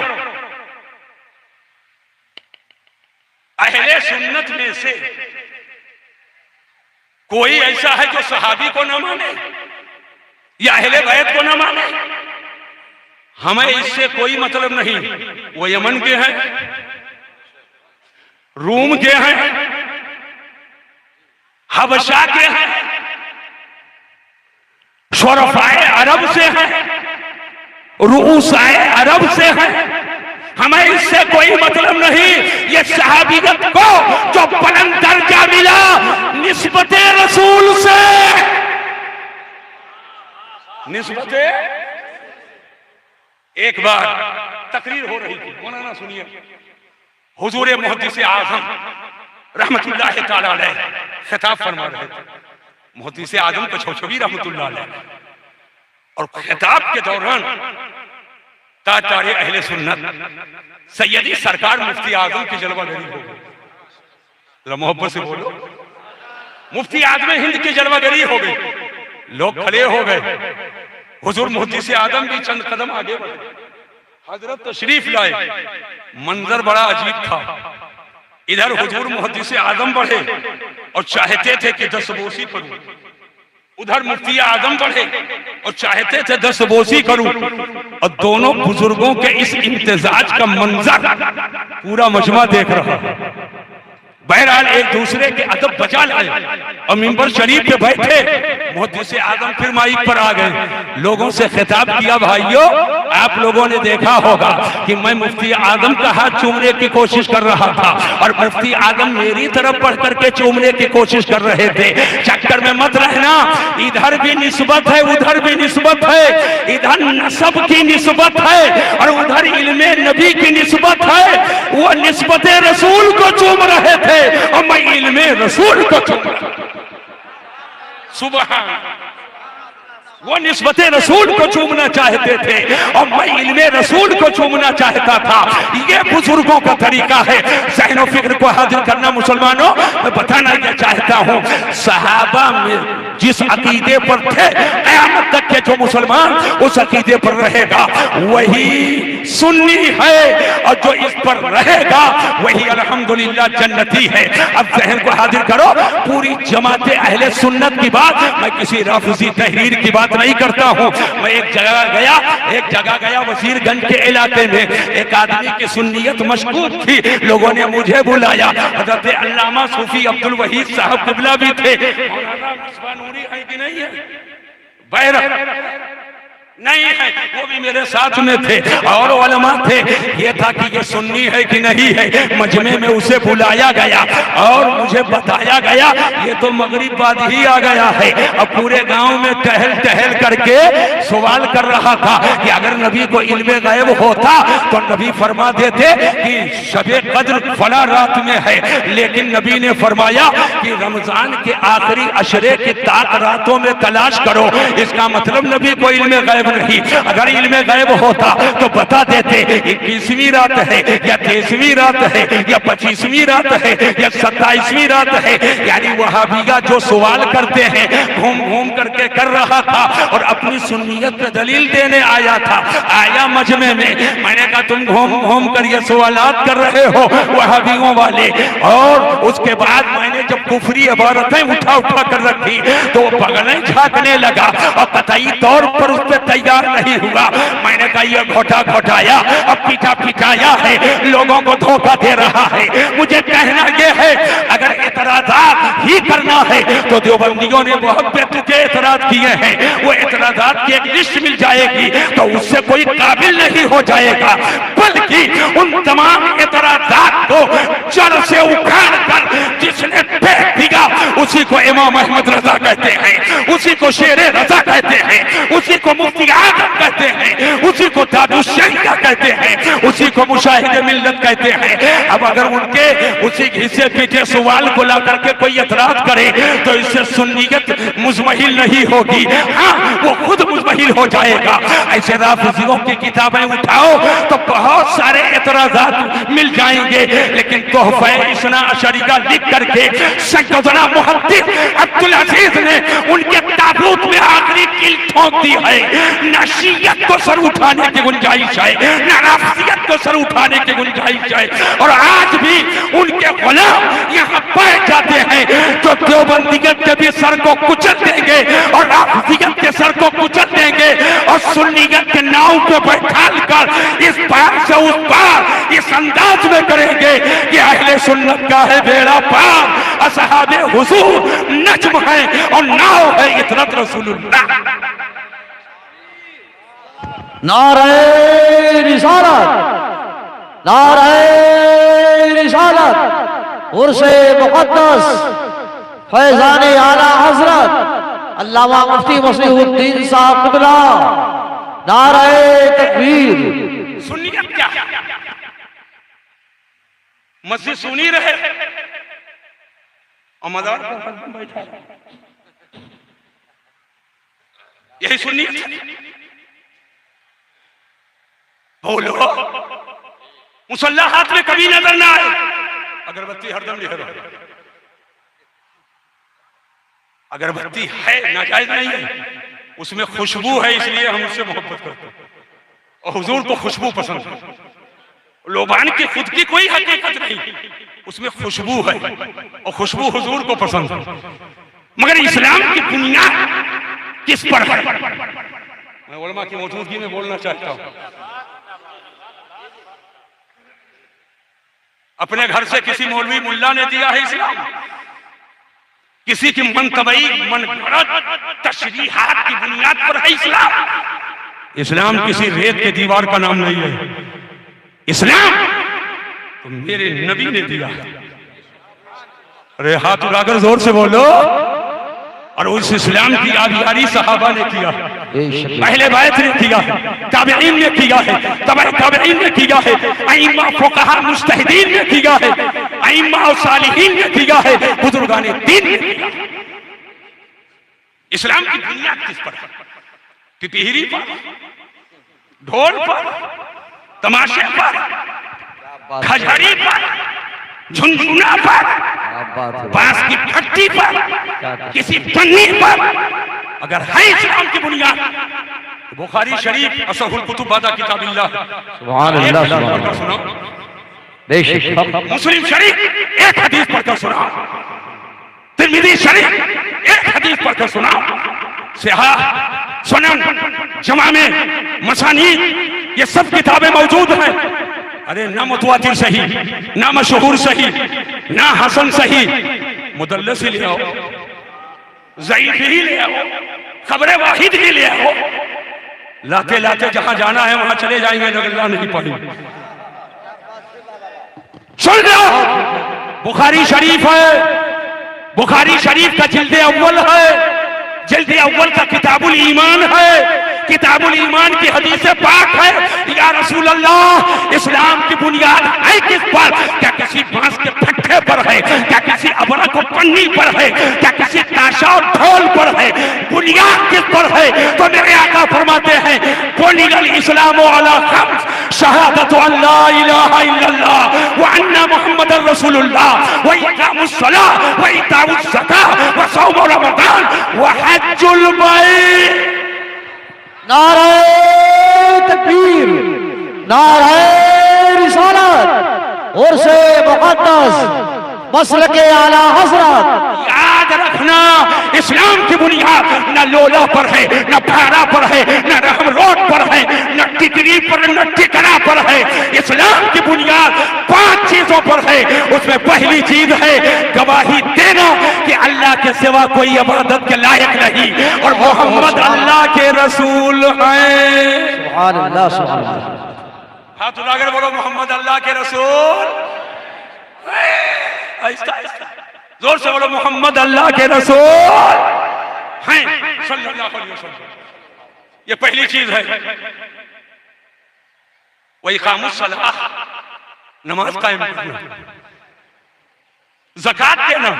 अहले सुन्नत में से कोई ऐसा है जो सहाबी को न माने या अहले बैत को न माने? हमें इससे कोई मतलब नहीं। वो यमन के हैं, रूम के हैं, हबशा के हैं, शोरफाए अरब से हैं, रूसाए अरब से हैं। हमें इससे कोई मतलब नहीं। ये सहाबियत को जो बुलंद दर्जा मिला निस्बते रसूल से, निस्बते। एक बार तकरीर हो रही थी, मौलाना सुनिए, हुजूर मुहद्दिस आजम रहमतुल्लाह तआला अलैह खिताब फरमा रहे थे। मुहद्दिस आजम को छोछवी रहमतुल्लाह अलैह, और खिताब के दौरान ताज-ए अहले सुन्नत सैयदी सरकार मुफ्ती आजम की जलवागरी हो गई। जरा मोहब्बत से बोलो, मुफ्ती आजम हिंद की जलवागरी हो गई। लोग खड़े हो गए। हुजूर मुहद्दिस आजम भी चंद कदम आगे बढ़े, हजरत तशरीफ लाए। मंजर बड़ा अजीब था। इधर हुजूर मुहद्दिस आजम बढ़े और चाहते थे कि दस्तबोसी करूं, उधर मुफ्ती आजम बढ़े और चाहते थे दस्तबोसी करूं, और दोनों बुजुर्गों के इस इम्तिजाज का मंजर पूरा मजमा देख रहा। बहरहाल एक दूसरे के अदब बचा लाए और मिंबर शरीफ पे बैठे। मुहद्दिस आजम फिर माइक पर आ गए, लोगों से खिताब किया, भाइयों आप लोगों ने देखा होगा कि मैं मुफ्ती आजम का हाथ चूमने की कोशिश कर रहा था और मुफ्ती आजम मेरी तरफ बढ़ करके चूमने की कोशिश कर रहे थे। चक्कर में मत रहना, इधर भी निस्बत है उधर भी निस्बत है, इधर नसब की निस्बत है और उधर इल्मे नबी की निस्बत है। वो निस्बत रसूल को चूम रहे थे और मैं इल्मे रसूल को चूम रहा। सुभान, वो निस्बते रसूल को चूमना चाहते थे और मैं इल्मे रसूल को चूमना चाहता था। ये बुजुर्गों का तरीका है। ज़हन फिक्र को हाजिर करना मुसलमानों, मैं बताना क्या चाहता हूँ, सहाबा में जिस अकीदे पर थे, क़यामत तक के जो मुसलमान उस अकीदे पर रहेगा वही सुन्नी है, और जो इस पर रहेगा वही अल्हम्दुलिल्लाह जन्नती है। अब ज़हन को हाजिर करो, पूरी जमात अहले सुन्नत की बात, मैं किसी राफिज़ी तहरीर की बात नहीं करता हूँ। मैं एक जगह गया वजीरगंज के इलाके में, एक आदमी की सुन्नियत मशकूक थी। लोगों ने मुझे बुलाया, हज़रत अल्लामा सूफी अब्दुल वहीद साहब क़िबला भी थे। है कि नहीं है? नहीं है, वो भी मेरे साथ में थे और उलमा थे। ये था कि ये सुन्नी है कि नहीं है। मजमे में उसे बुलाया गया और मुझे बताया गया ये तो मगरिब बाद ही आ गया है। अब पूरे गांव में टहल टहल करके सवाल कर रहा था कि अगर नबी को इल्मे गैब होता तो नबी फरमा देते कि शबे कद्र फला रात में है, लेकिन नबी ने फरमाया कि रमजान के आखिरी अशरे की ताक रातों में तलाश करो। इसका मतलब नबी को इल्मे गैब नहीं। अगर इल्मे गैब होता तो बता देते 21वीं रात है या 23वीं रात है या 25वीं रात है या 27वीं रात है। यानी वहाबिया जो सवाल करते हैं घूम घूम करके कर रहा था और अपनी सुन्नियत पे दलील देने आया था। आया मजमे में, मैंने कहा तुम घूम घूम कर ये सवालात कर रहे हो वहाबियों वाले। और उसके बाद मैंने जब कुफरी इबारतें उठा उठा कर रखी तो वो पगलें झाँकने लगा और कतई तौर पर उस पर तैयार नहीं हुआ। मैंने कहा ये घोटा घोटाया, अब पीटा पिटाया है, लोगों को धोखा दे रहा है। मुझे कहना यह है अगर एतराज़ात ही करना है तो देवबंदियों ने बहुत बेतुके एतराज़ किए हैं। वो एतराज़ात की एक लिस्ट मिल जाएगी तो उससे कोई काबिल नहीं हो जाएगा, बल्कि उन तमाम एतराज़ात को जड़ से उखाड़ कर जिसने फेंक दिया उसी को इमाम अहमद रजा कहते हैं, उसी को शेरे रजा कहते हैं, उसी को मुफ्ती आजम कहते हैं, उसी को दादुशैया कहते हैं, उसी को मुशाहिद मिल्लत कहते हैं। अब अगर उनके उसी घिसे पीछे सवाल को ला करके कोई एतराज करे तो इससे सुन्नियत मुजमहिल नहीं होगी, हाँ वो खुद मुजमहिल हो जाएगा। ऐसे राफिज़ियों की किताबें उठाओ तो बहुत सारे एतराजात मिल जाएंगे, लेकिन तोहफा इस्ना अशरी का लिख करके सैयदना मुहद्दिस अब्दुल अजीज ने उनके ताबूत में आखिरी कील ठोक दी है। न शियत को सर उठाने की गुंजाइश है, न राफियत को सर उठाने की गुंजाइश है। और आज भी उनके गुलाम यहाँ बैठ जाते हैं जो देवबंदियत के भी सर को कुचल देंगे और राफियत के सर को कुचल देंगे और सुन्नियत के नाव पे बैठाल कर इस पार से उस पार इस अंदाज में करेंगे कि अहले सुन्नत का है बेड़ा पार, असहाबे हुजूर नज्म है और नाव है इतरत रसूलुल्लाह। नारे रिसालत, नारे रिसालत, उर्से मुक़द्दस फैज़ाने आला हज़रत अल्लामा मुफ्ती मसीहुद्दीन साहब क़िबला, नारे तकबीर। सुन्नियत क्या है? मस्जिद सुनी रहे और मज़ार पर बैठा रहे, यही सुन्नियत है। बोलो, मुसल्ला हाथ में कभी नजर ना आए, अगरबत्ती हरदम ले रहा, अगरबत्ती है नाजायज नहीं है, उसमें खुशबू है इसलिए हम उससे मोहब्बत करते हैं और हुजूर को खुशबू पसंद है। लोबान की खुद की कोई हकीकत नहीं, उसमें खुशबू है और खुशबू हुजूर को पसंद है। मगर इस्लाम की बुनियाद किस पर है? मैं उलमा की मौजूदगी में बोलना चाहता हूं। अपने घर से किसी मौलवी मुल्ला ने दिया है इस्लाम, किसी की मनतबई मनगढ़ंत तशरीहात की बुनियाद पर है इस्लाम। इस्लाम किसी रेत के दीवार का नाम नहीं है, इस्लाम तो मेरे नबी ने दिया। अरे हाथ उठाकर जोर से बोलो। और उस इस्लाम की आबियारी सहाबा ने किया, पहले बैत ने किया, ताबईन ने किया है, ताबईन ने किया है, अइम्मा फुक़हा मुज्तहिदीन ने किया है, अइम्मा और सालिहीन ने किया है, बुजुर्गाने दीन ने किया। इस्लाम की बुनियाद किस पर? पिपीरी पर, ढोल पर, तमाशे पर, खजड़ी पर, झुनझुना पर, बांस की फट्टी पर, किसी पन्नी पर अगर है इस्लाम की बुनियाद, बुखारी शरीफ असहुल कुतुब बादा किताबिल्लाह, सुभान अल्लाह, सुभान अल्लाह सुनाओ, बेशक मुस्लिम शरीफ एक हदीस पढ़कर सुनाओ, तिर्मिज़ी शरीफ एक हदीस पढ़कर सुनाओ, सिहाह सुनन जमा में मसानीद ये सब किताबें मौजूद हैं। अरे ना मुतवातिर सही, ना मशहूर सही, ना हसन सही, मुदल्लस ही ले आओ, ज़ईफ ही ले आओ, खबरें वाहिद ही ले आओ, लाते लाते जहां जाना है वहां चले जाएंगे, अल्लाह नहीं पढ़ेंगे। सुन लो, बुखारी शरीफ है, बुखारी शरीफ का जिल्द अव्वल है, जिल्द अव्वल का किताबुल ईमान है, किताबुल ईमान की हदीस पाक है, या रसूल अल्लाह इस्लाम की बुनियाद है किस पर? क्या किसी बांस के फट्टे पर है? क्या किसी अबरक और पन्नी पर है? क्या किसी ताशा और ढोल पर है? बुनियाद किस पर है? तो मेरे आका फरमाते हैं, बुनियल इस्लामु अला खम्स, शहादतु अल्ला इलाहा इल्लल्लाह व अन्ना मुहम्मदुर रसूलुल्लाह व इकामुस सलाह व इताउस ज़कात व सौम रमज़ान व हज्जुल बैत। नारे तकबीर, नारे रिसालत, उर्से मुक़द्दस मसलके आला हज़रत। याद रखना, इस्लाम की बुनियाद न लोला पर है, न भाड़ा पर है, न रहम रोड पर है, न टिकरी पर, न टिकरा पर है। इस्लाम की बुनियाद 5 चीजों पर है। उसमें पहली चीज है गवाही देना कि अल्लाह के सिवा कोई इबादत के लायक नहीं और मोहम्मद अल्लाह के रसूल हैं। सुभान अल्लाह, सुभान अल्लाह। हाथ उठाकर बोलो, मोहम्मद अल्लाह के रसूल। आहिस्ता आहिस्ता जोर से बोलो, मोहम्मद अल्लाह के रसूल हैं सल्लल्लाहु अलैहि वसल्लम। ये पहली चीज है। वही इकामुस सलाह, नमाज कायम करना, ज़कात देना,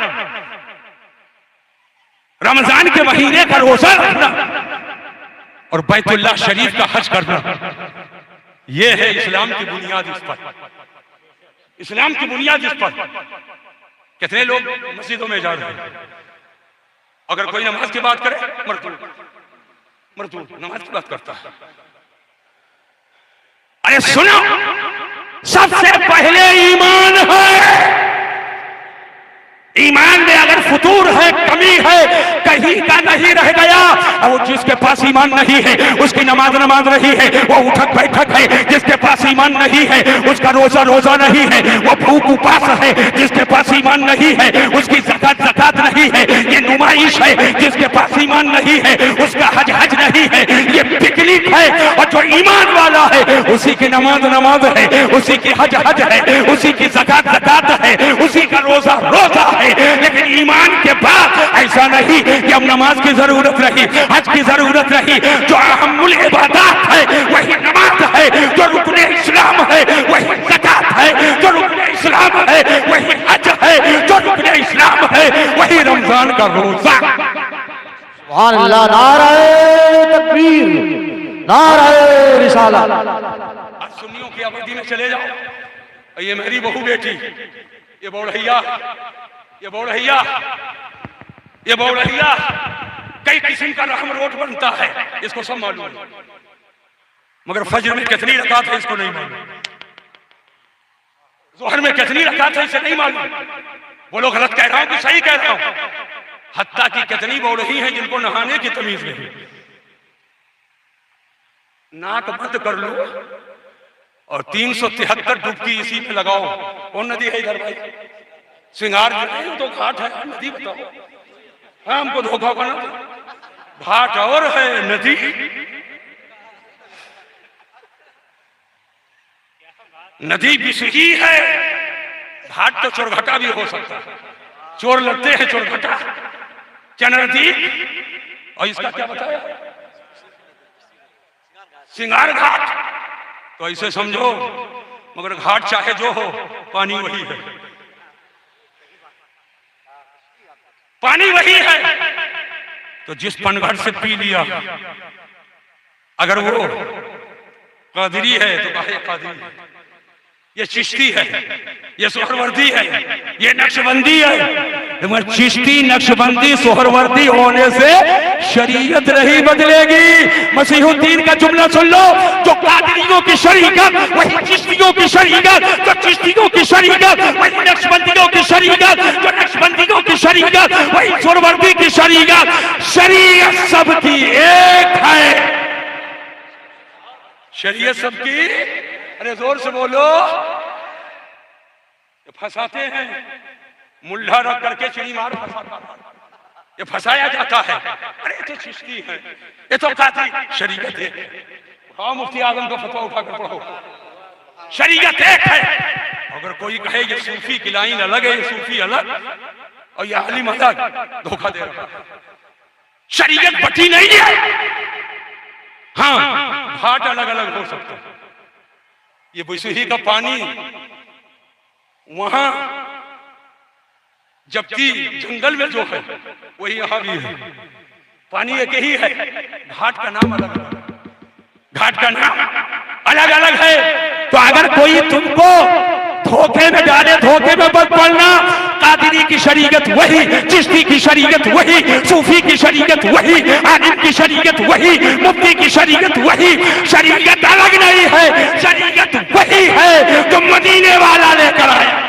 रमजान के महीने का रोजा रखना और बैतुल्लाह शरीफ का हज करना। ये है इस्लाम की बुनियाद। इस पर इस्लाम की बुनियाद इस पर कितने लोग मस्जिदों में जा रहे हैं, अगर कोई नमाज की बात करे मरदूद नमाज की बात करता है। अरे सुनो, सबसे पहले ईमान है। ईमान में अगर फुतूर है, कमी है, कहीं का नहीं रह गया। और जिसके पास ईमान नहीं है उसकी नमाज नमाज नहीं है, वो उठक बैठक है। जिसके पास ईमान नहीं है उसका रोजा रोजा नहीं है, वो भूख उपास है। जिसके पास ईमान नहीं है उसकी ज़कात ज़कात नहीं है, ये नुमाइश है। जिसके पास ईमान नहीं है उसका हज हज नहीं है, ये पिकनिक है। और जो ईमान वाला है उसी की नमाज नमाज है, उसी की हज हज है, उसी की ज़कात ज़कात है, उसी का रोजा रोजा है। लेकिन ईमान के बाद ऐसा नहीं कि अब नमाज की जरूरत रही, हज की जरूरत रही। जो अहमुल इबादत है वही नमाज है, जो रुकने इस्लाम है वही ज़कात है, जो रुकने इस्लाम है वही हज है, जो रुकने इस्लाम है वही रमजान का रोजा। सुभान अल्लाह, नारे तकबीर, नारे रिसालत। आज सुन्नियों की आबादी में चले जाओ, ये मेरी बहू बेटी, ये बौड़ैया, ये बौड़ैया, ये बौड़ैया, कई किस्म का रहम रोट बनता है, इसको सब मालूम है। मगर फजर में कितनी रकात है इसको नहीं मालूम, ज़ोहर में कितनी रकात है इसे नहीं मालूम। बोलो गलत कह रहा हूं कि सही कह रहा हूं? हत्ता की कितनी बौड़ही हैं जिनको नहाने की तमीज नहीं। नाक बंद कर लो और 373 डुबकी इसी में लगाओ। कौन नदी है इधर भाई? सिंगार जो तो घाट है, नदी बताओ। हाँ, हमको धोखा करना, घाट और है नदी। नदी भी सही है, घाट तो चोरघटा भी हो सकता है। चोर लगते हैं चोरघटा, क्या नदी? और इसका क्या बताया? सिंगार घाट। तो ऐसे समझो, मगर घाट चाहे जो हो पानी वही है, पानी वही है। तो जिस पनघट से पी लिया, अगर वो कादिरी है तो कहे कादिरी है, ये चिश्ती है, ये सोहरवर्दी है, ये नक्शबंदी है। मगर चिश्ती नक्शबंदी सोहरवर्दी होने से शरीयत नहीं बदलेगी। मसीहुद्दीन का जुमला सुन लो, जो कादिरियों की शरीयत वही चिश्तियों की शरीयत, जो चिश्तियों की शरीयत वही नक्शबंदियों की शरीयत, जो नक्शबंदियों की शरीयत वही सोहरवर्दी की शरीयत। शरीयत सबकी एक है, शरीयत सबकी। अरे जोर से बोलो। ये फंसाते हैं, मुल्ला रख करके चिड़ी मार फंसाता, ये फंसाया जाता है। अरे तो चिश्ती है, ये तो कादिरी, शरीयत है। हाँ, मुफ्ती आजम का फतवा उठाकर पढ़ो, शरीयत एक है। अगर कोई कहे ये सूफी की लाइन अलग है, ये सूफी अलग और ये आलिम अलग, धोखा दे रहा है। शरीयत बटी नहीं है। हाँ, घाट अलग अलग हो सकता है। ये बुसही का पानी वहां, जबकि जंगल में जो है वही यहां भी है। पानी एक ही है, घाट का नाम अलग अलग, घाट का नाम अलग अलग है। तो अगर कोई तुमको धोखे में डाले, धोखे में मत पड़ना। कादिरी की शरीयत वही, चिश्ती की शरीयत वही, सूफी की शरीयत वही, आलिम की शरीयत वही, मुफ्ती की शरीयत वही। शरीयत अलग नहीं है, शरीयत वही है जो मदीने वाला लेकर आया।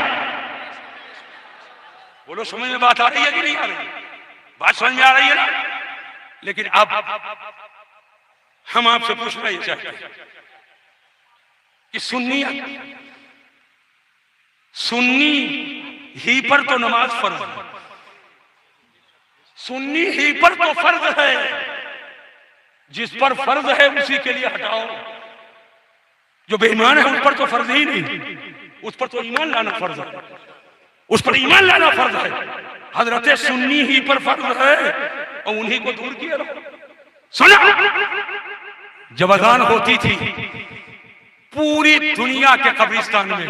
बोलो, समझ में बात आ रही है कि नहीं आ रही? बात समझ में आ रही है ना? लेकिन अब हम आपसे पूछना ये चाहते हैं कि सुन्नी ही पर तो नमाज फर्ज है, सुन्नी ही पर तो फर्ज है। जिस पर फर्ज है उसी के लिए हटाओ। जो बेईमान है उस पर तो फर्ज ही नहीं, उस पर तो ईमान लाना फर्ज है, उस पर ईमान लाना फर्ज है। हजरत सुन्नी ही पर फर्ज है और उन्हीं को दूर किया। सुना, जब अजान होती थी पूरी दुनिया के कब्रिस्तान में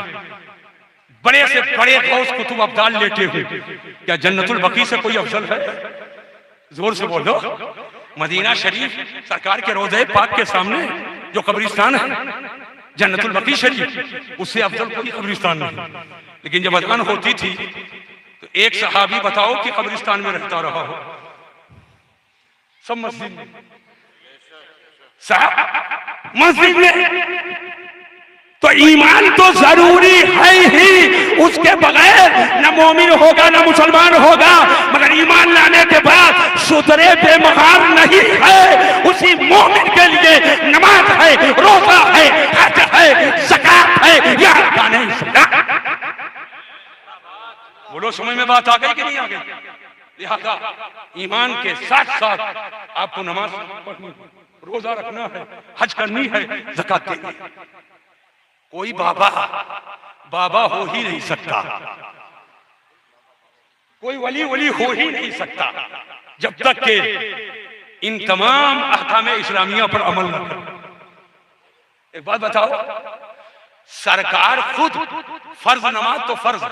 बड़े से बड़े गौस कुतुब अब्दाल लेटे हुए, क्या जन्नतुल बकी से कोई अफजल है? जोर से बोलो। मदीना शरीफ सरकार के रोज़े पाक के सामने जो कब्रिस्तान है, जन्नतुल बकी शरीफ, उससे अफजल कोई कब्रिस्तान नहीं। लेकिन जब अजान होती थी तो एक सहाबी बताओ कि कब्रिस्तान में रहता रहा हो, सब मस्जिद में, साहब मस्जिद में। तो ईमान तो जरूरी है ही, उसके बगैर न मोमिन होगा न मुसलमान होगा। मगर ईमान लाने के बाद सुधरे बेमहार नहीं है। उसी मोमिन के लिए नमाज है, रोजा है, हज है, ज़कात है, या गाने बोलो, समझ में बात आ गई कि नहीं आ गई? लिहाजा ईमान के साथ साथ आपको नमाज पढ़नी, रोजा रखना है, हज करनी है, ज़कात देनी है। कोई बाबा हो ही नहीं सकता, कोई वली हो ही नहीं सकता जब तक के इन तमाम अहकाम इस्लामिया पर अमल न करे। एक बात बताओ, सरकार खुद फर्ज नमाज तो फर्ज,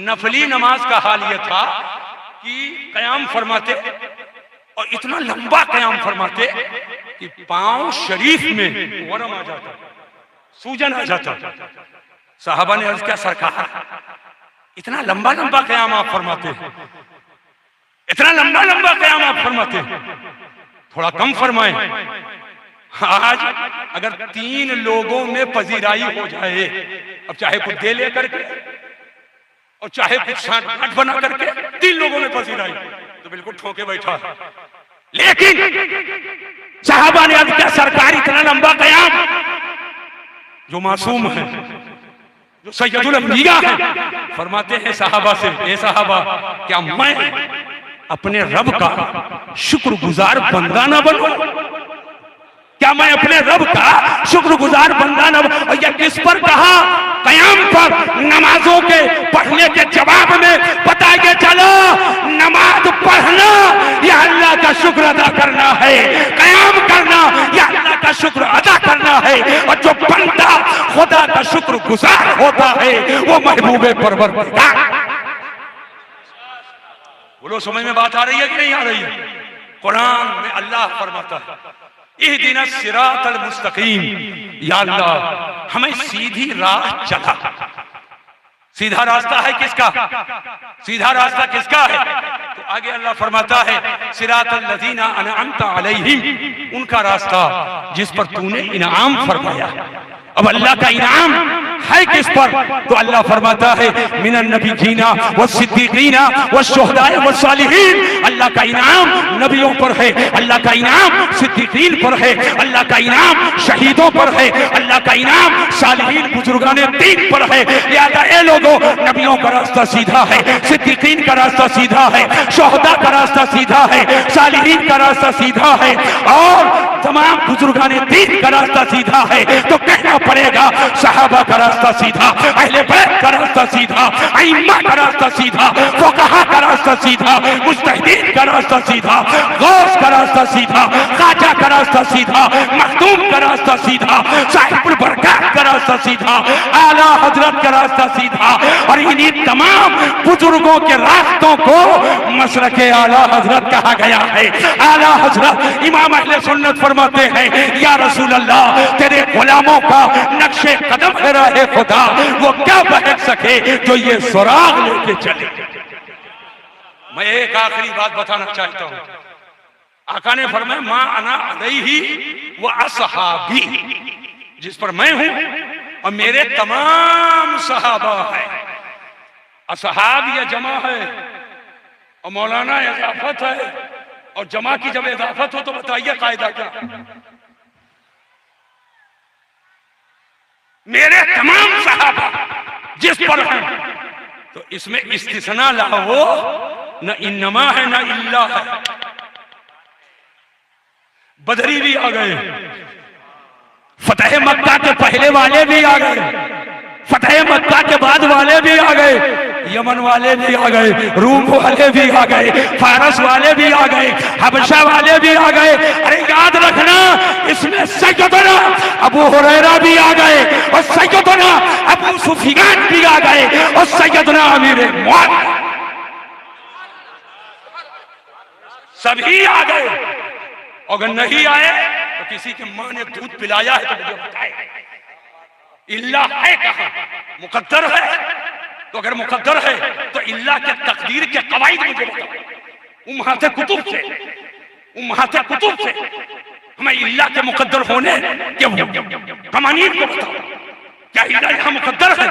नफली नमाज का हाल यह था कि कयाम फरमाते और इतना लंबा कयाम फरमाते कि पांव शरीफ में वरम आ जाता, सूजन आ जाता। साहबा ने अर्ज किया, सरकार इतना लंबा लंबा कयाम आप फरमाते हैं, इतना लंबा लंबा कयाम आप फरमाते हैं, थोड़ा कम फरमाएं। आज अगर 3 लोगों में पजीराई हो जाए, अब चाहे कुछ दे लेकर के और चाहे कुछ साठ बना करके 3 लोगों में पजीराई, तो बिल्कुल ठोके बैठा है। लेकिन साहबा ने अर्ज किया, सरकार इतना लंबा कयाम, जो मासूम है, जो सैयदुल अंबिया है, फरमाते हैं साहबा से, ए साहबा, क्या मैं अपने रब का शुक्रगुजार बंदा ना बनूं? क्या मैं अपने रब का शुक्रगुजार बंदा न? और यह किस पर कहा? कयाम पर। नमाजों के पढ़ने के जवाब में बताइए, चलो नमाज पढ़ना या अल्लाह का शुक्र अदा करना है, कयाम करना या अल्लाह का शुक्र अदा करना है। और जो बंदा खुदा का शुक्र गुजार होता है वो महबूबे परवरदिगार। बोलो, समझ में बात आ रही है कि नहीं आ रही है? कुरान में अल्लाह फरमाता है, इहदिना सिरातल मुस्तकीम, या अल्लाह हमें सीधी राह चला। सीधा रास्ता है किसका? सीधा रास्ता किसका है? तो आगे अल्लाह फरमाता है, सिरातल लज़ीना अनअमता अलैहिम, उनका रास्ता जिस पर तूने इनाम फरमाया। अब अल्लाह का इनाम है किस पर? तो अल्लाह फरमाता है, मिनन नबीयीना व सिद्दीकीना व शुहदाए व सालिहीन। अल्लाह का इनाम नबियों पर है, अल्लाह का इनाम सिद्दीकीन पर है, अल्लाह का इनाम शहीदों पर है, अल्लाह का इनाम सालिहीन बुजुर्गाने दीन पर है। लिहाजा ए लोगों, नबियों का रास्ता सीधा है, सिद्दीकीन का रास्ता सीधा है, शुहदा का रास्ता सीधा है, सालिहीन का रास्ता सीधा है, और तमाम बुजुर्गाने दीन का रास्ता सीधा है। तो कहना पड़ेगा, सहाबा का रास्ता सीधा, अहले बैत का रास्ता सीधा, अइम्मा का रास्ता सीधा, फुक़हा का रास्ता सीधा, मुज्तहिदीन का रास्ता सीधा, गौस का रास्ता सीधा, ख्वाजा का रास्ता सीधा, मखदूम का रास्ता सीधा, साहिबुल बरकत का रास्ता सीधा, आला हजरत का रास्ता सीधा। और इन्हीं तमाम बुजुर्गों के रास्तों को मशरके आला हजरत कहा गया है। आला हजरत इमाम अहले सुन्नत फरमाते हैं, या रसूल अल्लाह, तेरे गुलामों का नक्शे कदम है राहे खुदा, वो क्या बहक सके जो ये सुराग लेके चले। मैं एक आखिरी बात बताना चाहता हूं। आका ने फरमाया, मां अना अलैहि व असहाबी, जिस पर मैं हूं और मेरे तमाम सहाबा है। असहाब या जमा है और मौलाना इजाफत है, और जमा की जब इजाफत हो तो बताइए कायदा क्या? मेरे तमाम सहाबा जिस पर हैं, तो इसमें इस्तिस्ना लाओ, न इन्नमा है न इल्ला है। बदरी भी आ गए, फतेह मक्का के पहले वाले भी आ गए, फतेह मक्का के बाद वाले भी आ गए, यमन वाले भी आ गए, रूम वाले भी आ गए, फारस वाले भी आ गए, हबशा वाले भी आ गए। अरे याद रखना, इसमें सैयदना अबू हुरैरा भी आ गए, और सैयदना अबू सुफियान भी आ गए, और सैयदना अमीर मुआविया, सभी आ गए। अगर नहीं आए तो किसी की मां ने दूध पिलाया है तो मुझे बताए। इल्ला है कहाँ? मुकद्दर है। तो अगर मुकद्दर है तो इल्ला के तकदीर के कवाइद मुझे बताओ, उम्महाते कुतुब से, उम्महाते कुतुब से हमें इल्ला के मुकद्दर होने के कवानीन को बताओ। क्या इल्ला यहाँ मुकद्दर है?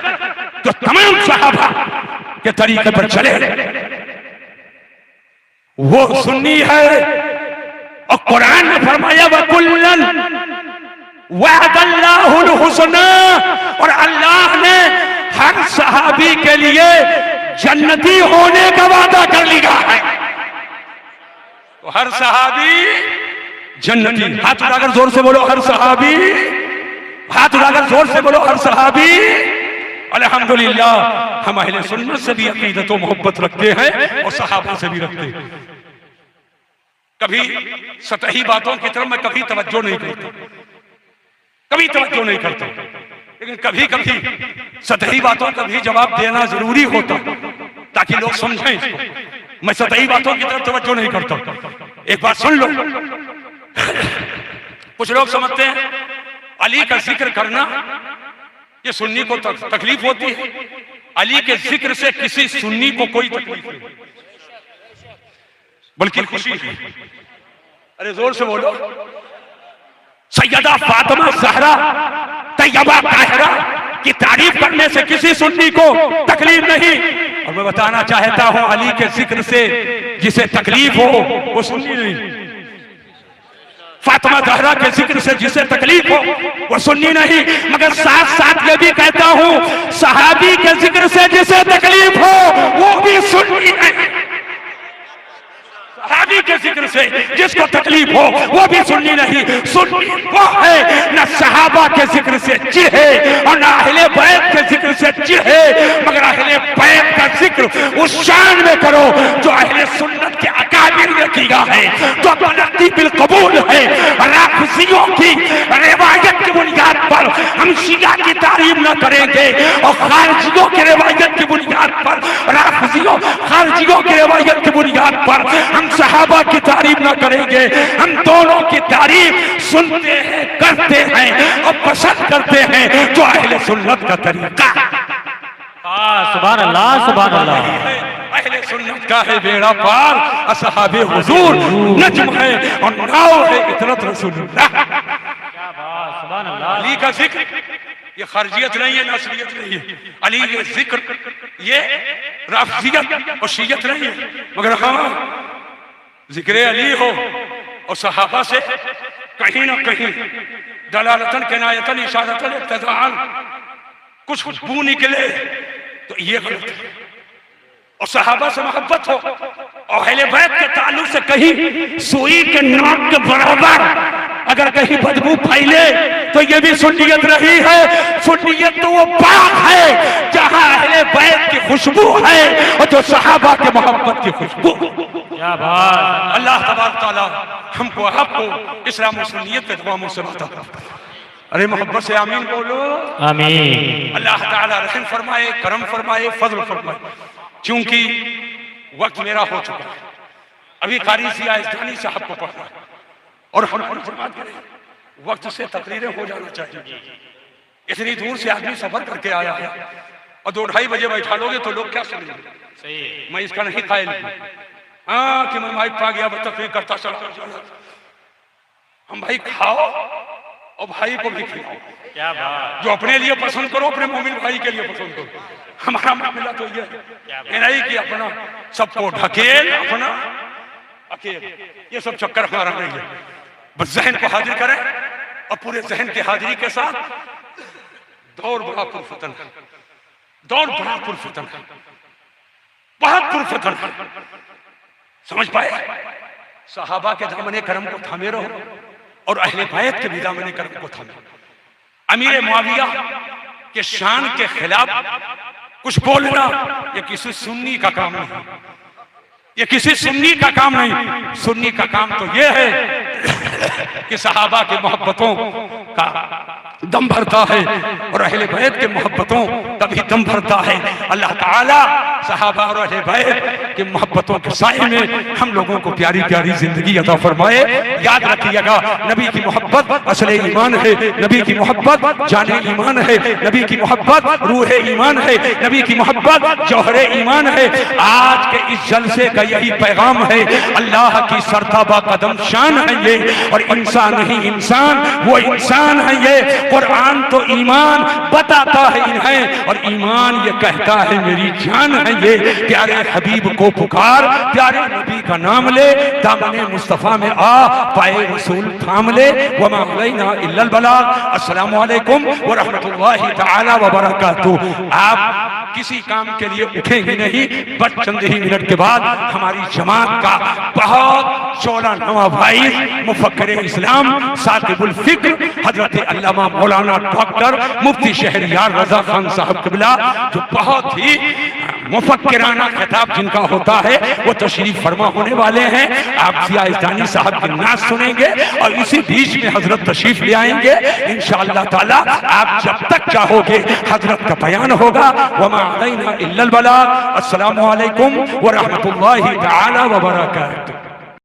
तो तमाम सहाबा के तरीके पर चले वो सुन्नी है। और कुरान में फरमाया वकुल्लन वअदल्लाहुल हुस्ना, और अल्लाह ने हर सहाबी के लिए जन्नती होने का वादा कर लिया है। तो हर सहाबी जन्नती। हाथ उठाकर जोर से बोलो हर सहाबी, हाथ उठाकर जोर से बोलो हर सहाबी। अल्हम्दुलिल्लाह हम अहले सुन्नत से भी अकीदत व मोहब्बत रखते हैं और सहाबा से भी रखते हैं। कभी सतही बातों की तरफ मैं कभी तवज्जो नहीं करता, कभी तवज्जो नहीं करता, लेकिन कभी कभी सतही बातों का भी जवाब देना जरूरी होता ताकि लोग समझें इसको। मैं सतही बातों की तरफ तवज्जो नहीं करता। एक बात सुन लो, कुछ लोग समझते हैं अली का जिक्र करना ये सुन्नी को तकलीफ होती है। अली के जिक्र से किसी सुन्नी को कोई तकलीफ नहीं, बल्कि खुशी है। अरे जोर से बोलो, सैयदा फातिमा ज़हरा तैयबा ताहिरा की तारीफ करने से किसी सुन्नी को तकलीफ नहीं। और मैं बताना चाहता हूं अली के जिक्र से जिसे तकलीफ हो वो सुन्नी नहीं। फातिमा ज़हरा के जिक्र से जिसे तकलीफ हो वो सुन्नी नहीं। मगर साथ साथ ये भी कहता हूं सहाबी के जिक्र से जिसे तकलीफ हो वो भी सुन्नी नहीं। सहाबी के जिक्र से जिसको तकलीफ हो वो भी सुन्नी नहीं। सुन्नी वो है न सहाबा के जिक्र से चिढ़े और न अहले बैत के जिक्र से चिढ़े, मगर अहले बैत का जिक्र उस शान में करो जो अहले सुन्नत के अकाबिर ने किया है, तो बनती बिल कबूल है। राफिजियों की रिवायत की बुनियाद पर हम शिया की तारीफ न करेंगे और खारजियों की रिवायत की बुनियाद पर, राफिजियों खारजियों की रिवायत की बुनियाद पर हम सहाबा की तारीफ न करेंगे। हम दोनों की तारीफ सुनते हैं, करते हैं और पसंद करते हैं जो अहले सुन्नत का तरीका। सुभान अल्लाह, सुभान अल्लाह। अहले सुन्नत का है बेड़ा पार, असहाबे हुजूर नज्म है और नाव है इतरत रसूलुल्लाह। क्या बात, सुभान अल्लाह। अली का जिक्र ये खर्जियत नहीं है, नस्लियत नहीं है। अली के जिक्र ये राफिजियत और शियत नहीं है, मगर हाँ जिक्र अली हो और सहाबा से कहीं ना कहीं दलालतन किनायतन इशारतन इब्तिदाअन कुछ खुशबू निकले तो ये गलत है। और सहाबा से मोहब्बत हो और अहले बैत के ताल्लुक से कहीं सुई के नाक के बराबर अगर कहीं बदबू फैले तो ये भी सुन्नियत रही है। सुन्नियत तो वो बाग है जहां अहले बैत की खुशबू है और जो सहाबा के मोहब्बत की खुशबू। क्या बात। अल्लाह तबारक तआला हमको आपको इस्लाम और सुन्नियत के दुआओं से बता। अरे मोहब्बत से आमीन बोलो। आमीन। अल्लाह ताला रहम फरमाए, करम फरमाए, फजल फरमाए। क्योंकि वक्त मेरा हो चुका है, अभी कारी सिया इस्तानी साहब को पढ़ना और हम फरमाते हैं वक्त से तकरीरें हो जाना चाहिए। इतनी दूर से आदमी सफर करके आया है और 2-2:30 बजे बैठा लोगे तो लोग क्या सुनेंगे। मैं इसका नहीं कायल हूं हाँ कि मैं माइक पा गया बस तकरीर करता चला। हम भाई खाओ और भाई को भी खिलाओ। क्या बात। जो अपने लिए पसंद करो अपने मोमिन भाई के लिए पसंद करो। हमारा मामला तो ये नहीं कि अपना सबको ढकेल अपना अकेले, ये सब चक्कर हमारा नहीं है। बस जहन को हाजिर करें और पूरे जहन की हाजिरी के साथ दौर बड़ा पुरफतन है, दौर बड़ा पुरफतन है, बहुत पुरफतन है। समझ पाए? सहाबा के दामने करम को थामे रहो और अहले बैत के भी दामने करम को थामे। अमीर मुआविया के शान के खिलाफ कुछ बोलना ये किसी सुन्नी का काम नहीं। ये किसी सुन्नी का काम नहीं। सुन्नी का काम तो ये है कि सहाबा के मोहब्बतों का दम भरता है और अहले बैत के मोहब्बतों का भी दम भरता है। अल्लाह ताला सहाबा और अहले बैत के मोहब्बतों के साए में हम लोगों को प्यारी प्यारी जिंदगी अता फरमाए। याद रखिएगा, नबी की मोहब्बत असले ईमान है, नबी की मोहब्बत जाने ईमान है, नबी की मोहब्बत रूह ईमान है, नबी की मोहब्बत जौहरे ईमान है। आज के इस जलसे का यही पैगाम है। अल्लाह की सरताबा कदम शान है ये, और इंसान नहीं इंसान वो इंसान है ये। कुरान तो ईमान बताता है इन्हें, और ईमान ये कहता है मेरी जान है ये। प्यारे हबीब को पुकार, प्यारे नबी का नाम ले, दामने मुस्तफा में आ, पाए रसूल थाम ले। वमा अलैना इल्लल बलाग। अस्सलामु अलैकुम व रहमतुल्लाहि तआला व बरकातुहू। आप किसी काम के लिए उठेंगे नहीं, बस चंद ही मिनट के बाद हमारी जमात का बहुत 14वां भाई मुफक्किर इस्लाम साकिबुल फिक्र हजरत अल्लामा मौलाना डॉक्टर मुफ्ती शहरियार रजा खान साहब किबला, जो बहुत ही मुफक्किराना खिताब जिनका होता है, वो तशरीफ फरमा होने वाले हैं। आप जिया इस्तानी साहब की नात सुनेंगे और इसी बीच में हजरत तशरीफ ले आएंगे इंशाअल्लाह ताला। आप जब तक चाहोगे हजरत का बयान होगा। वमा अलैना इल्लल बलाग। अस्सलामु अलैकुम व रहमतुल्लाहि तआला व बरकातुहू।